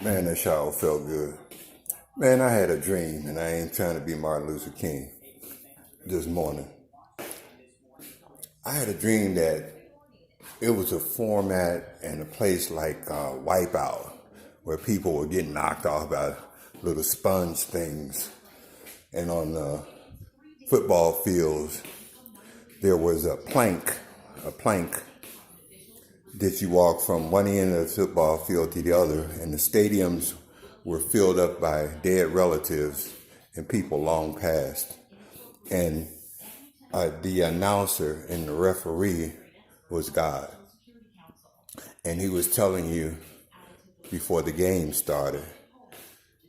Man, that shower felt good. Man, I had a dream, and I ain't trying to be Martin Luther King this morning. I had a dream that it was a format and a place like Wipeout, where people were getting knocked off by little sponge things. And on football fields, there was a plank that you walk from one end of the football field to the other, and the stadiums were filled up by dead relatives and people long past. And the announcer and the referee was God. And he was telling you before the game started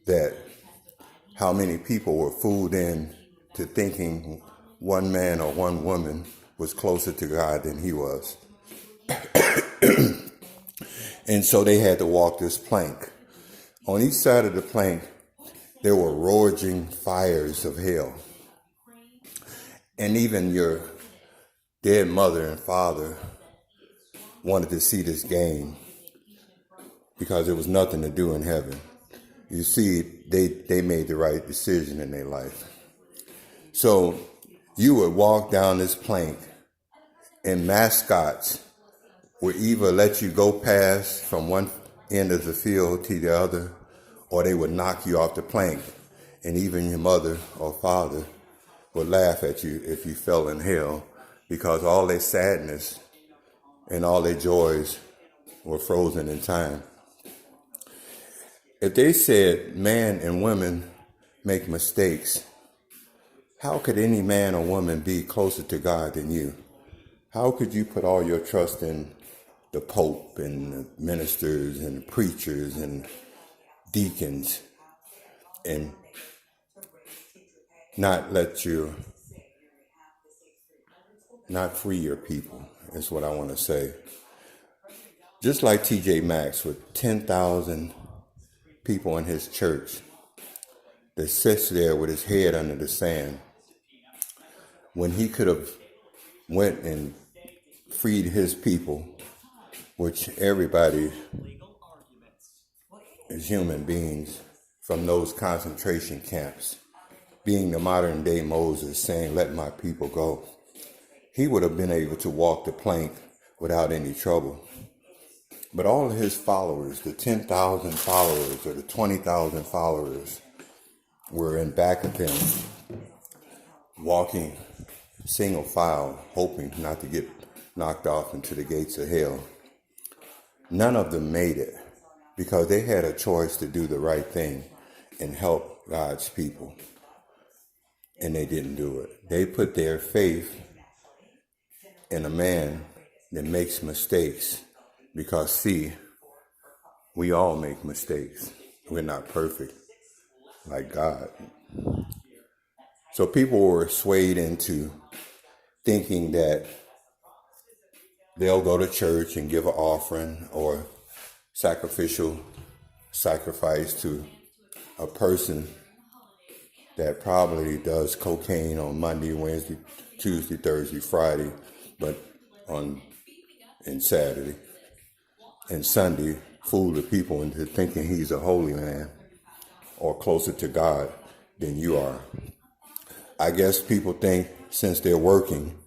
that how many people were fooled in to thinking one man or one woman was closer to God than he was. And so they had to walk this plank. On each side of the plank, there were roaring fires of hell. And even your dead mother and father wanted to see this game because there was nothing to do in heaven. You see, they made the right decision in their life. So you would walk down this plank, and mascots would either let you go past from one end of the field to the other, or they would knock you off the plank. And even your mother or father would laugh at you if you fell in hell, because all their sadness and all their joys were frozen in time. If they said man and women make mistakes, how could any man or woman be closer to God than you? How could you put all your trust in the Pope and the ministers and the preachers and deacons and not free your people, is what I want to say. Just like TJ Maxx with 10,000 people in his church that sits there with his head under the sand, when he could have went and freed his people, which everybody is human beings, from those concentration camps, being the modern day Moses saying, "Let my people go." He would have been able to walk the plank without any trouble. But all of his followers, the 10,000 followers or the 20,000 followers, were in back of him, walking single file, hoping not to get knocked off into the gates of hell. None of them made it because they had a choice to do the right thing and help God's people. And they didn't do it. They put their faith in a man that makes mistakes because, see, we all make mistakes. We're not perfect like God. So people were swayed into thinking that they'll go to church and give an offering or sacrifice to a person that probably does cocaine on Monday, Wednesday, Tuesday, Thursday, Friday, but and Saturday and Sunday, fool the people into thinking he's a holy man or closer to God than you are. I guess people think since they're working,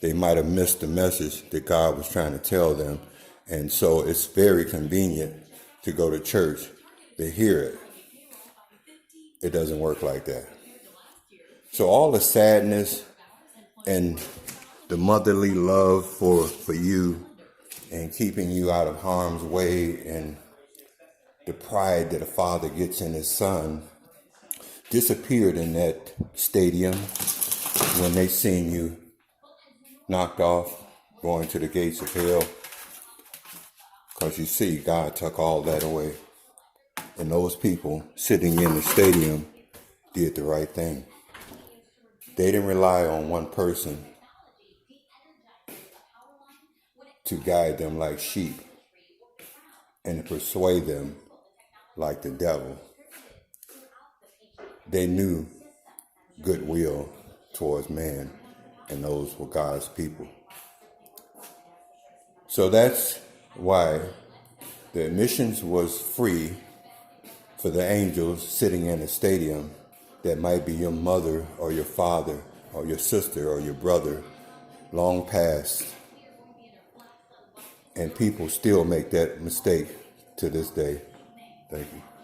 they might have missed the message that God was trying to tell them. And so it's very convenient to go to church to hear it. It doesn't work like that. So all the sadness and the motherly love for you and keeping you out of harm's way and the pride that a father gets in his son disappeared in that stadium when they seen you knocked off going to the gates of hell. Because you see, God took all that away. And those people sitting in the stadium did the right thing. They didn't rely on one person to guide them like sheep and to persuade them like the devil. They knew goodwill towards man, and those were God's people. So that's why the admissions was free for the angels sitting in a stadium that might be your mother or your father or your sister or your brother, long past. And people still make that mistake to this day. Thank you.